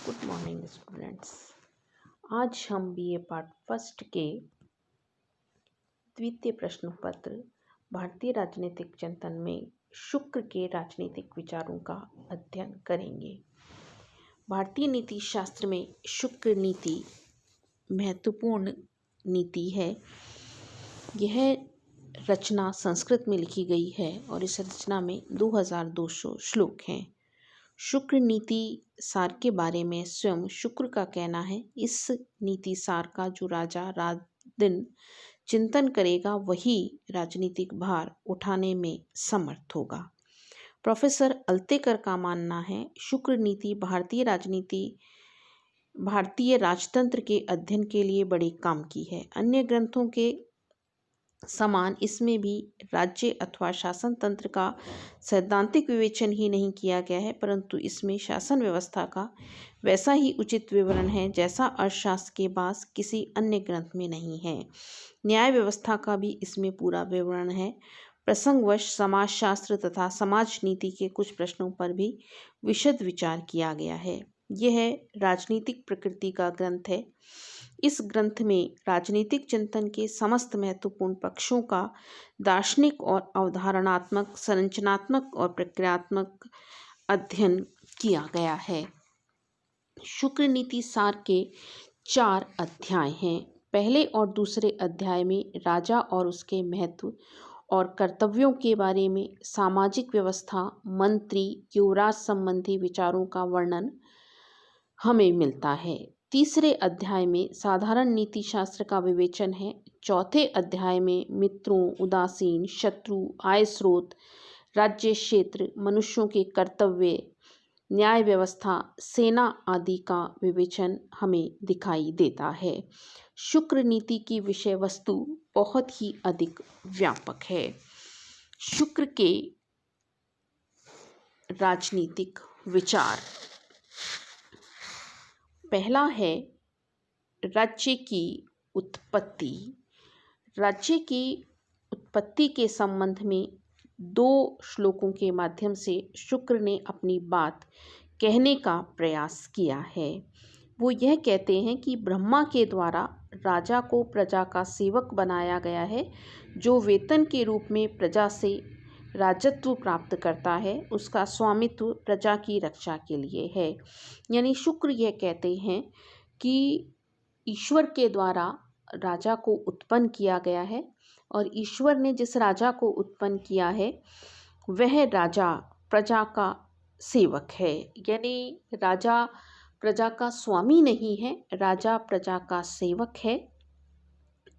Good morning students. आज हम BA part first के द्वितीय प्रश्न पत्र भारतीय राजनीतिक चिंतन में शुक्र के राजनीतिक विचारों का अध्ययन करेंगे। भारतीय नीति शास्त्र में शुक्र नीति महत्वपूर्ण नीति है। यह रचना संस्कृत में लिखी गई है और इस रचना में 2200 श्लोक हैं। शुक्र नीति सार के बारे में स्वयं शुक्र का कहना है, इस नीति सार का जो राजा रात दिन चिंतन करेगा वही राजनीतिक भार उठाने में समर्थ होगा। प्रोफेसर अल्तेकर का मानना है, शुक्र नीति भारतीय राजतंत्र के अध्ययन के लिए बड़े काम की है। अन्य ग्रंथों के समान इसमें भी राज्य अथवा शासन तंत्र का सैद्धांतिक विवेचन ही नहीं किया गया है, परंतु इसमें शासन व्यवस्था का वैसा ही उचित विवरण है जैसा अर्थशास्त्र के पास किसी अन्य ग्रंथ में नहीं है। न्याय व्यवस्था का भी इसमें पूरा विवरण है। प्रसंगवश समाजशास्त्र तथा समाज नीति के कुछ प्रश्नों पर भी विशद विचार किया गया है। यह राजनीतिक प्रकृति का ग्रंथ है। इस ग्रंथ में राजनीतिक चिंतन के समस्त महत्वपूर्ण पक्षों का दार्शनिक और अवधारणात्मक, संरचनात्मक और प्रक्रियात्मक अध्ययन किया गया है। शुक्र नीति सार के 4 अध्याय हैं। पहले और दूसरे अध्याय में राजा और उसके महत्व और कर्तव्यों के बारे में, सामाजिक व्यवस्था, मंत्री, युवराज संबंधी विचारों का वर्णन हमें मिलता है। तीसरे अध्याय में साधारण नीति शास्त्र का विवेचन है। चौथे अध्याय में मित्रों, उदासीन, शत्रु, आय स्रोत, राज्य क्षेत्र, मनुष्यों के कर्तव्य, न्याय व्यवस्था, सेना आदि का विवेचन हमें दिखाई देता है। शुक्र नीति की विषय वस्तु बहुत ही अधिक व्यापक है। शुक्र के राजनीतिक विचार, पहला है राज्य की उत्पत्ति। राज्य की उत्पत्ति के संबंध में 2 श्लोकों के माध्यम से शुक्र ने अपनी बात कहने का प्रयास किया है। वो यह कहते हैं कि ब्रह्मा के द्वारा राजा को प्रजा का सेवक बनाया गया है। जो वेतन के रूप में प्रजा से राजत्व प्राप्त करता है, उसका स्वामित्व प्रजा की रक्षा के लिए है। यानी शुक्र यह कहते हैं कि ईश्वर के द्वारा राजा को उत्पन्न किया गया है और ईश्वर ने जिस राजा को उत्पन्न किया है वह राजा प्रजा का सेवक है। यानी राजा प्रजा का स्वामी नहीं है, राजा प्रजा का सेवक है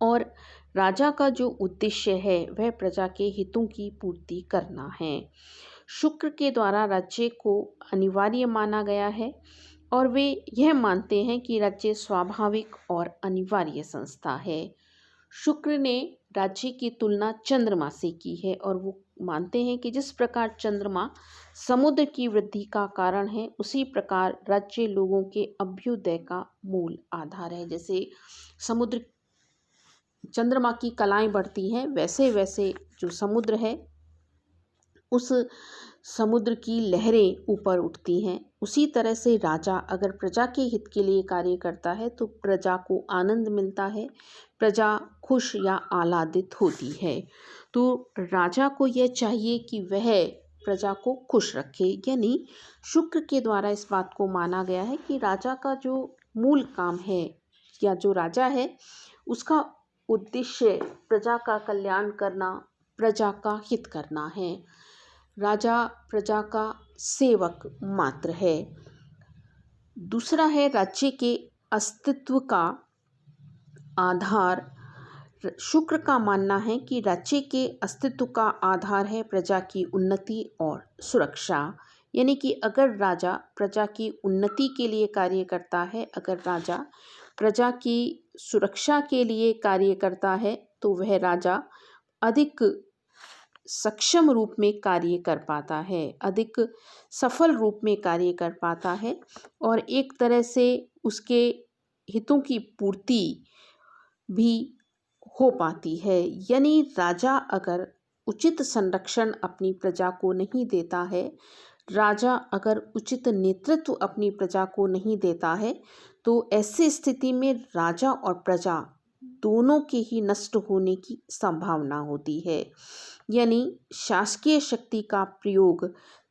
और राजा का जो उद्देश्य है वह प्रजा के हितों की पूर्ति करना है। शुक्र के द्वारा राज्य को अनिवार्य माना गया है और वे यह मानते हैं कि राज्य स्वाभाविक और अनिवार्य संस्था है। शुक्र ने राज्य की तुलना चंद्रमा से की है और वो मानते हैं कि जिस प्रकार चंद्रमा समुद्र की वृद्धि का कारण है, उसी प्रकार राज्य लोगों के अभ्युदय का मूल आधार है। जैसे समुद्र चंद्रमा की कलाएं बढ़ती हैं, वैसे वैसे जो समुद्र है उस समुद्र की लहरें ऊपर उठती हैं। उसी तरह से राजा अगर प्रजा के हित के लिए कार्य करता है तो प्रजा को आनंद मिलता है, प्रजा खुश या आह्लादित होती है। तो राजा को यह चाहिए कि वह प्रजा को खुश रखे। यानी शुक्र के द्वारा इस बात को माना गया है कि राजा का जो मूल काम है या जो राजा है उसका उद्देश्य प्रजा का कल्याण करना, प्रजा का हित करना है। राजा प्रजा का सेवक मात्र है। दूसरा है राज्य के अस्तित्व का आधार। शुक्र का मानना है कि राज्य के अस्तित्व का आधार है प्रजा की उन्नति और सुरक्षा। यानी कि अगर राजा प्रजा की उन्नति के लिए कार्य करता है, अगर राजा प्रजा की सुरक्षा के लिए कार्य करता है तो वह राजा अधिक सक्षम रूप में कार्य कर पाता है, अधिक सफल रूप में कार्य कर पाता है और एक तरह से उसके हितों की पूर्ति भी हो पाती है। यानी राजा अगर उचित संरक्षण अपनी प्रजा को नहीं देता है, राजा अगर उचित नेतृत्व अपनी प्रजा को नहीं देता है तो ऐसी स्थिति में राजा और प्रजा दोनों के ही नष्ट होने की संभावना होती है। यानी शासकीय शक्ति का प्रयोग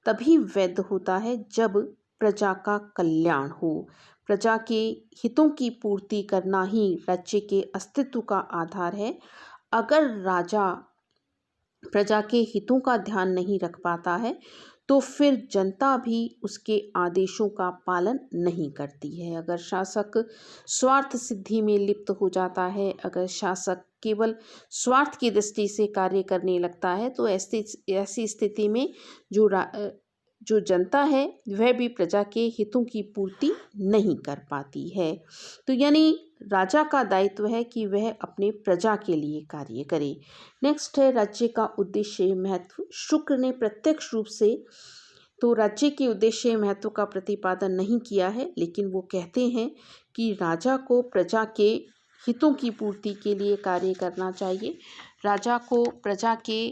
तभी वैध होता है जब प्रजा का कल्याण हो। प्रजा के हितों की पूर्ति करना ही राज्य के अस्तित्व का आधार है। अगर राजा प्रजा के हितों का ध्यान नहीं रख पाता है तो फिर जनता भी उसके आदेशों का पालन नहीं करती है। अगर शासक स्वार्थ सिद्धि में लिप्त हो जाता है, अगर शासक केवल स्वार्थ की दृष्टि से कार्य करने लगता है तो ऐसी स्थिति में जो जनता है वह भी प्रजा के हितों की पूर्ति नहीं कर पाती है। तो यानी राजा का दायित्व है कि वह अपने प्रजा के लिए कार्य करे। नेक्स्ट है राज्य का उद्देश्य महत्व। शुक्र ने प्रत्यक्ष रूप से तो राज्य के उद्देश्य महत्व का प्रतिपादन नहीं किया है, लेकिन वो कहते हैं कि राजा को प्रजा के हितों की पूर्ति के लिए कार्य करना चाहिए। राजा को प्रजा के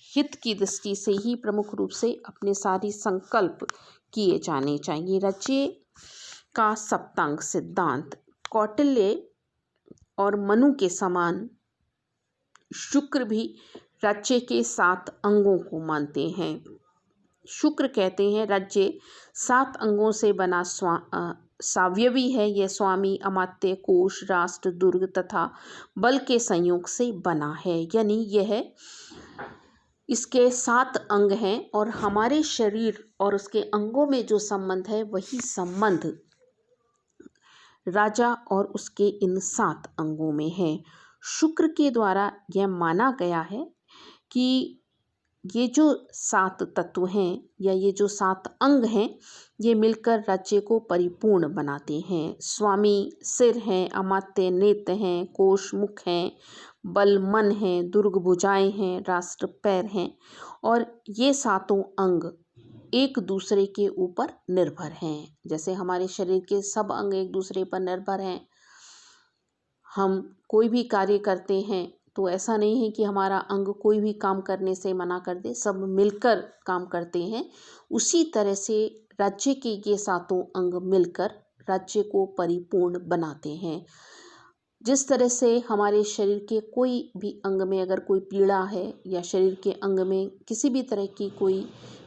हित की दृष्टि से ही प्रमुख रूप से अपने सारे संकल्प किए जाने चाहिए। राज्य का सप्तांग सिद्धांत। कौटिल्य और मनु के समान शुक्र भी राज्य के 7 अंगों को मानते हैं। शुक्र कहते हैं राज्य 7 अंगों से बना सावयवी है। यह स्वामी, अमात्य, कोश, राष्ट्र, दुर्ग तथा बल के संयोग से बना है। यानी यह इसके 7 अंग हैं और हमारे शरीर और उसके अंगों में जो संबंध है वही संबंध राजा और उसके इन 7 अंगों में है। शुक्र के द्वारा यह माना गया है कि ये जो 7 तत्व हैं या ये जो 7 अंग हैं ये मिलकर राज्य को परिपूर्ण बनाते हैं। स्वामी सिर हैं, अमात्य नेत्र हैं, कोश मुख हैं, बल मन हैं, दुर्ग भुजाएं हैं, राष्ट्र पैर हैं और ये 7 अंग एक दूसरे के ऊपर निर्भर हैं। जैसे हमारे शरीर के सब अंग एक दूसरे पर निर्भर हैं। हम कोई भी कार्य करते हैं तो ऐसा नहीं है कि हमारा अंग कोई भी काम करने से मना कर दे, सब मिलकर काम करते हैं। उसी तरह से राज्य के ये 7 अंग मिलकर राज्य को परिपूर्ण बनाते हैं। जिस तरह से हमारे शरीर के कोई भी अंग में अगर कोई पीड़ा है या शरीर के अंग में किसी भी तरह की कोई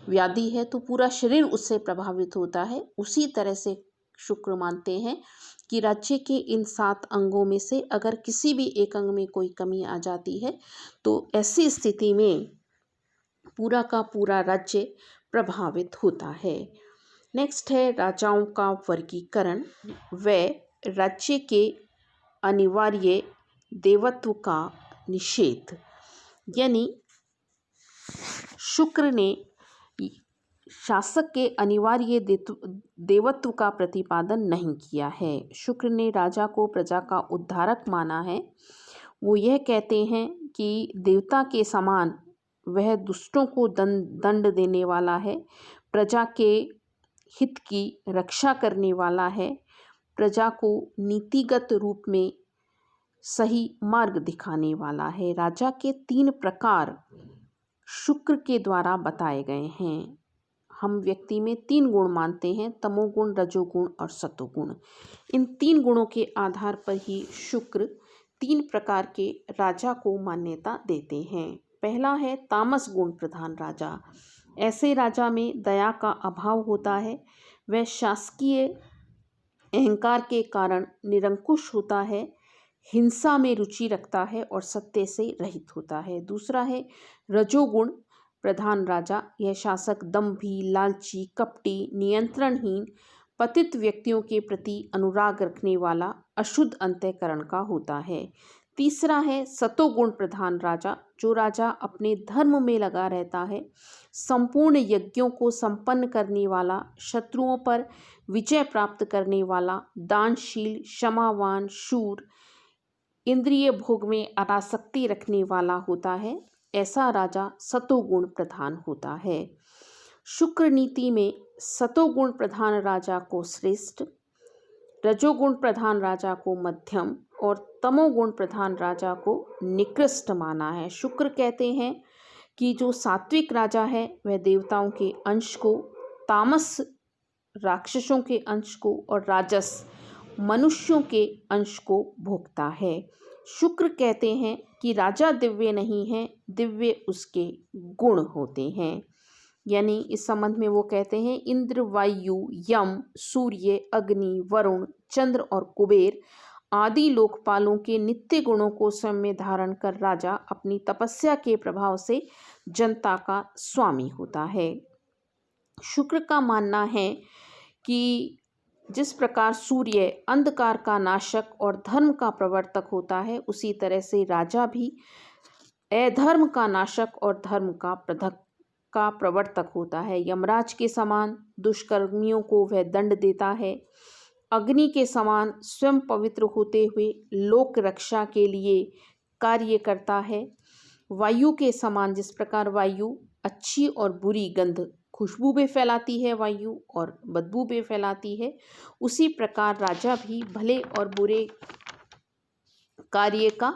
व्याधि है तो पूरा शरीर उससे प्रभावित होता है। उसी तरह से शुक्र मानते हैं कि राज्य के इन 7 अंगों में से अगर किसी भी एक अंग में कोई कमी आ जाती है तो ऐसी स्थिति में पूरा का पूरा राज्य प्रभावित होता है। नेक्स्ट है राजाओं का वर्गीकरण व राज्य के अनिवार्य देवत्व का निषेध। यानी शुक्र ने शासक के अनिवार्य देवत्व का प्रतिपादन नहीं किया है। शुक्र ने राजा को प्रजा का उद्धारक माना है। वो यह कहते हैं कि देवता के समान वह दुष्टों को दंड देने वाला है, प्रजा के हित की रक्षा करने वाला है, प्रजा को नीतिगत रूप में सही मार्ग दिखाने वाला है। राजा के 3 प्रकार शुक्र के द्वारा बताए गए हैं। हम व्यक्ति में 3 गुण मानते हैं, तमोगुण, रजोगुण और सतोगुण। इन 3 गुणों के आधार पर ही शुक्र 3 प्रकार के राजा को मान्यता देते हैं। पहला है तामस गुण प्रधान राजा। ऐसे राजा में दया का अभाव होता है। वह शासकीय अहंकार के कारण निरंकुश होता है, हिंसा में रुचि रखता है और सत्य से रहित होता है। दूसरा है रजोगुण प्रधान राजा। यह शासक दंभी, लालची, कपटी, नियंत्रणहीन, पतित व्यक्तियों के प्रति अनुराग रखने वाला अशुद्ध अंतःकरण का होता है। तीसरा है सतोगुण प्रधान राजा। जो राजा अपने धर्म में लगा रहता है, संपूर्ण यज्ञों को संपन्न करने वाला, शत्रुओं पर विजय प्राप्त करने वाला, दानशील, क्षमावान, शूर, इंद्रिय भोग में अनासक्ति रखने वाला होता है, ऐसा राजा सतोगुण प्रधान होता है। शुक्र नीति में सतोगुण प्रधान राजा को श्रेष्ठ, रजोगुण प्रधान राजा को मध्यम और तमोगुण प्रधान राजा को निकृष्ट माना है। शुक्र कहते हैं कि जो सात्विक राजा है वह देवताओं के अंश को तामस राक्षसों के अंश को और राजस मनुष्यों के अंश को भोगता है। शुक्र कहते हैं कि राजा दिव्य नहीं है, दिव्य उसके गुण होते हैं। यानी इस संबंध में वो कहते हैं इंद्र, वायु, यम, सूर्य, अग्नि, वरुण, चंद्र और कुबेर आदि लोकपालों के नित्य गुणों को स्वयं में धारण कर राजा अपनी तपस्या के प्रभाव से जनता का स्वामी होता है। शुक्र का मानना है कि जिस प्रकार सूर्य अंधकार का नाशक और धर्म का प्रवर्तक होता है, उसी तरह से राजा भी अधर्म का नाशक और धर्म का प्रवर्तक होता है। यमराज के समान दुष्कर्मियों को वह दंड देता है। अग्नि के समान स्वयं पवित्र होते हुए लोक रक्षा के लिए कार्य करता है। वायु के समान, जिस प्रकार वायु अच्छी और बुरी गंध, खुशबू भी फैलाती है वायु और बदबू भी फैलाती है, उसी प्रकार राजा भी भले और बुरे कार्य का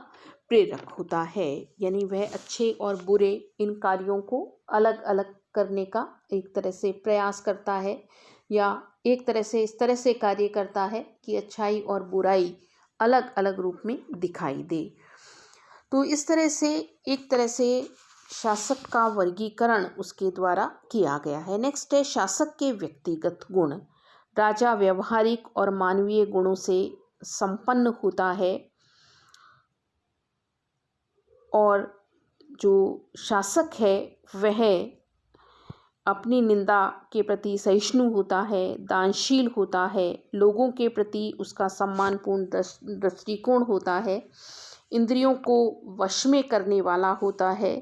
प्रेरक होता है। यानी वह अच्छे और बुरे इन कार्यों को अलग अलग करने का एक तरह से प्रयास करता है, या एक तरह से इस तरह से कार्य करता है कि अच्छाई और बुराई अलग अलग रूप में दिखाई दे। तो इस तरह से एक तरह से शासक का वर्गीकरण उसके द्वारा किया गया है। नेक्स्ट है शासक के व्यक्तिगत गुण। राजा व्यवहारिक और मानवीय गुणों से संपन्न होता है और जो शासक है वह अपनी निंदा के प्रति सहिष्णु होता है, दानशील होता है, लोगों के प्रति उसका सम्मानपूर्ण दृष्टिकोण होता है, इंद्रियों को वश में करने वाला होता है,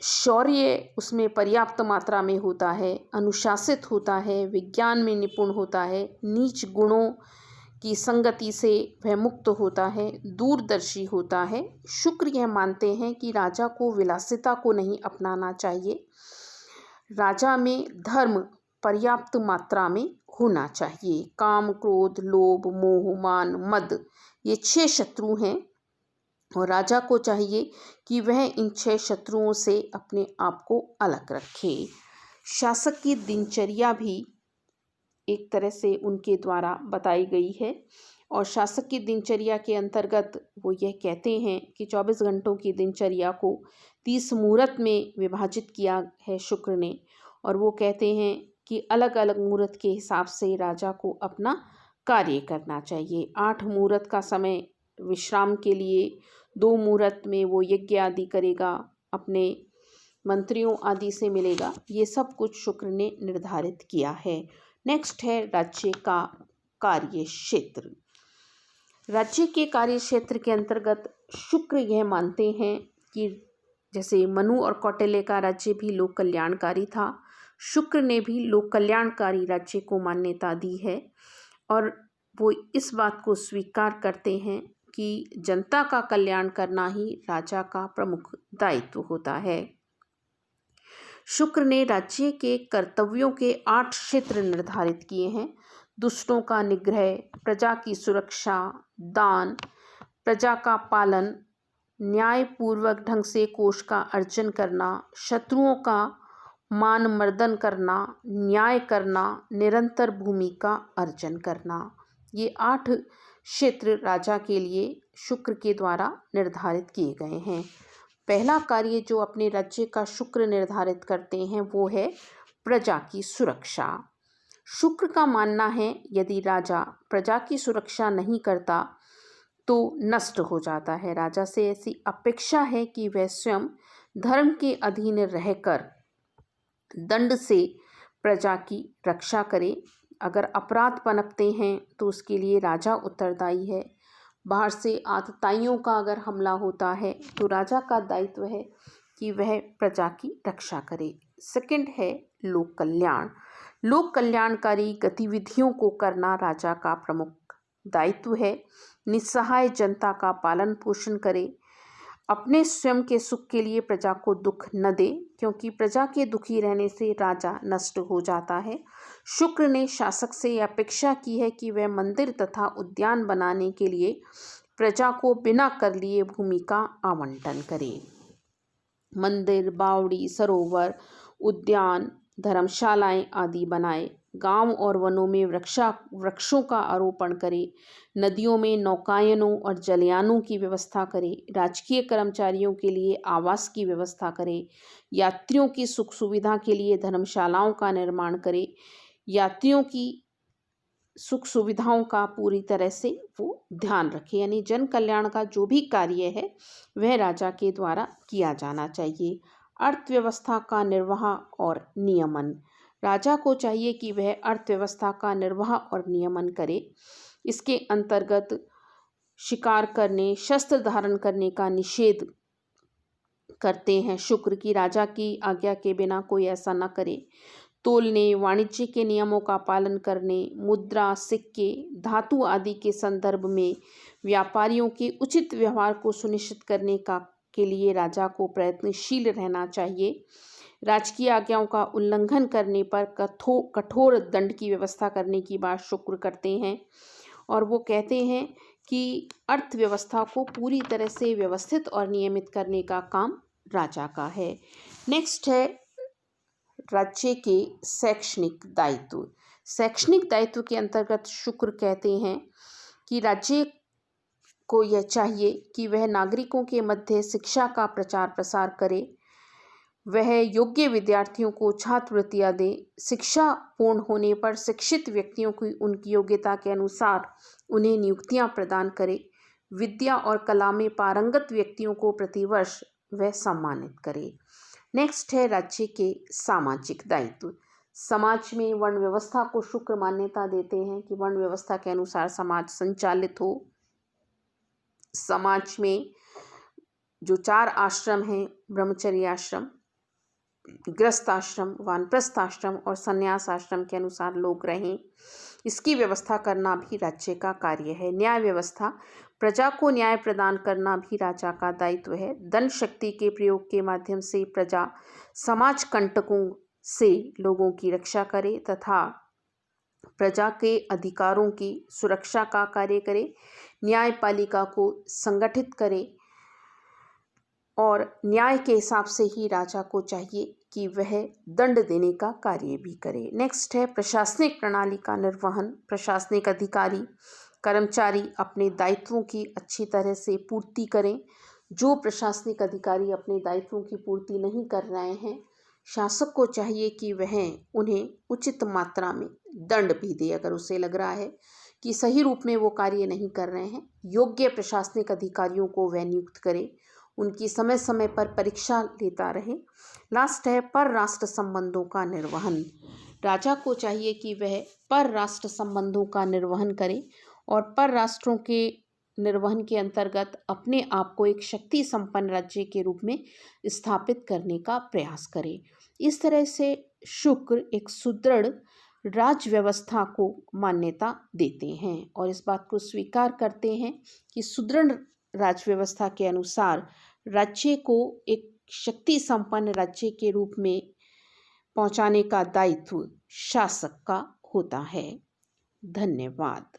शौर्य उसमें पर्याप्त मात्रा में होता है, अनुशासित होता है, विज्ञान में निपुण होता है, नीच गुणों की संगति से वह मुक्त होता है, दूरदर्शी होता है। शुक्र यह मानते हैं कि राजा को विलासिता को नहीं अपनाना चाहिए, राजा में धर्म पर्याप्त मात्रा में होना चाहिए। काम, क्रोध, लोभ, मोह, मान, मद ये 6 शत्रु हैं और राजा को चाहिए कि वह इन 6 शत्रुओं से अपने आप को अलग रखे। शासक की दिनचर्या भी एक तरह से उनके द्वारा बताई गई है और शासक की दिनचर्या के अंतर्गत वो यह कहते हैं कि 24 घंटों की दिनचर्या को 30 मुहूर्त में विभाजित किया है शुक्र ने, और वो कहते हैं कि अलग अलग मुहूर्त के हिसाब से राजा को अपना कार्य करना चाहिए। 8 मुहूर्त का समय विश्राम के लिए, 2 मुहूर्त में वो यज्ञ आदि करेगा, अपने मंत्रियों आदि से मिलेगा। ये सब कुछ शुक्र ने निर्धारित किया है। नेक्स्ट है राज्य का कार्य क्षेत्र। राज्य के कार्य क्षेत्र के अंतर्गत शुक्र यह मानते हैं कि जैसे मनु और कौटिल्य का राज्य भी लोक कल्याणकारी था, शुक्र ने भी लोक कल्याणकारी राज्य को मान्यता दी है और वो इस बात को स्वीकार करते हैं कि जनता का कल्याण करना ही राजा का प्रमुख दायित्व होता है। शुक्र ने राज्य के कर्तव्यों के 8 क्षेत्र निर्धारित किए हैं। दुष्टों का निग्रह, प्रजा की सुरक्षा, दान, प्रजा का पालन, न्यायपूर्वक ढंग से कोष का अर्जन करना, शत्रुओं का मान मर्दन करना, न्याय करना, निरंतर भूमि का अर्जन करना। ये 8 क्षेत्र राजा के लिए शुक्र के द्वारा निर्धारित किए गए हैं। पहला कार्य जो अपने राज्य का शुक्र निर्धारित करते हैं वो है प्रजा की सुरक्षा। शुक्र का मानना है यदि राजा प्रजा की सुरक्षा नहीं करता तो नष्ट हो जाता है। राजा से ऐसी अपेक्षा है कि वह स्वयं धर्म के अधीन रहकर दंड से प्रजा की रक्षा करे। अगर अपराध पनपते हैं तो उसके लिए राजा उत्तरदायी है। बाहर से आतताइयों का अगर हमला होता है तो राजा का दायित्व है कि वह प्रजा की रक्षा करे। सेकंड है लोक कल्याण। लोक कल्याणकारी गतिविधियों को करना राजा का प्रमुख दायित्व है। निस्सहाय जनता का पालन पोषण करे, अपने स्वयं के सुख के लिए प्रजा को दुख न दे, क्योंकि प्रजा के दुखी रहने से राजा नष्ट हो जाता है। शुक्र ने शासक से अपेक्षा की है कि वह मंदिर तथा उद्यान बनाने के लिए प्रजा को बिना कर लिए भूमि का आवंटन करे। मंदिर, बावड़ी, सरोवर, उद्यान धर्मशालाएं आदि बनाए, गांव और वनों में वृक्षों का आरोपण करे, नदियों में नौकायनों और जलयानों की व्यवस्था करे, राजकीय कर्मचारियों के लिए आवास की व्यवस्था करे, यात्रियों की सुख सुविधा के लिए धर्मशालाओं का निर्माण करे, यात्रियों की सुख सुविधाओं का पूरी तरह से वो ध्यान रखे। यानी जन कल्याण का जो भी कार्य है वह राजा के द्वारा किया जाना चाहिए। अर्थव्यवस्था का निर्वाह और नियमन, राजा को चाहिए कि वह अर्थव्यवस्था का निर्वाह और नियमन करे। इसके अंतर्गत शिकार करने, शस्त्र धारण करने का निषेध करते हैं शुक्र, की राजा की आज्ञा के बिना कोई ऐसा न करे। तोलने, वाणिज्य के नियमों का पालन करने, मुद्रा, सिक्के, धातु आदि के संदर्भ में व्यापारियों के उचित व्यवहार को सुनिश्चित करने के लिए राजा को प्रयत्नशील रहना चाहिए। राजकीय आज्ञाओं का उल्लंघन करने पर कठोर दंड की व्यवस्था करने की बात शुक्र करते हैं और वो कहते हैं कि अर्थव्यवस्था को पूरी तरह से व्यवस्थित और नियमित करने का काम राजा का है। नेक्स्ट है राज्य के शैक्षणिक दायित्व। शैक्षणिक दायित्व के अंतर्गत शुक्र कहते हैं कि राज्य को यह चाहिए कि वह नागरिकों के मध्य शिक्षा का प्रचार प्रसार करे, वह योग्य विद्यार्थियों को छात्रवृत्तियां दे, शिक्षा पूर्ण होने पर शिक्षित व्यक्तियों की उनकी योग्यता के अनुसार उन्हें नियुक्तियां प्रदान करे, विद्या और कला में पारंगत व्यक्तियों को प्रतिवर्ष वह सम्मानित करे। नेक्स्ट है राज्य के सामाजिक दायित्व। समाज में वर्ण व्यवस्था को शुक्र मान्यता देते हैं कि वर्ण व्यवस्था के अनुसार समाज संचालित हो। समाज में जो 4 आश्रम हैं, ब्रह्मचर्य आश्रम, गृहस्थ आश्रम, वानप्रस्थ आश्रम और संन्यास आश्रम के अनुसार लोग रहें, इसकी व्यवस्था करना भी राज्य का कार्य है। न्याय व्यवस्था, प्रजा को न्याय प्रदान करना भी राजा का दायित्व है। धन शक्ति के प्रयोग के माध्यम से प्रजा समाज कंटकों से लोगों की रक्षा करे तथा प्रजा के अधिकारों की सुरक्षा का कार्य करे, न्यायपालिका को संगठित करे और न्याय के हिसाब से ही राजा को चाहिए कि वह दंड देने का कार्य भी करे। नेक्स्ट है प्रशासनिक प्रणाली का निर्वहन। प्रशासनिक अधिकारी, कर्मचारी अपने दायित्वों की अच्छी तरह से पूर्ति करें। जो प्रशासनिक अधिकारी अपने दायित्वों की पूर्ति नहीं कर रहे हैं, शासक को चाहिए कि वह उन्हें उचित मात्रा में दंड भी दे अगर उसे लग रहा है कि सही रूप में वो कार्य नहीं कर रहे हैं। योग्य प्रशासनिक अधिकारियों को वह नियुक्त करे, उनकी समय समय पर परीक्षा लेता रहे। लास्ट है पर राष्ट्र संबंधों का निर्वहन। राजा को चाहिए कि वह पर राष्ट्र संबंधों का निर्वहन करे और पर राष्ट्रों के निर्वहन के अंतर्गत अपने आप को एक शक्ति संपन्न राज्य के रूप में स्थापित करने का प्रयास करे। इस तरह से शुक्र एक सुदृढ़ राज व्यवस्था को मान्यता देते हैं और इस बात को स्वीकार करते हैं कि सुदृढ़ राज व्यवस्था के अनुसार राज्य को एक शक्ति संपन्न राज्य के रूप में पहुंचाने का दायित्व शासक का होता है। धन्यवाद।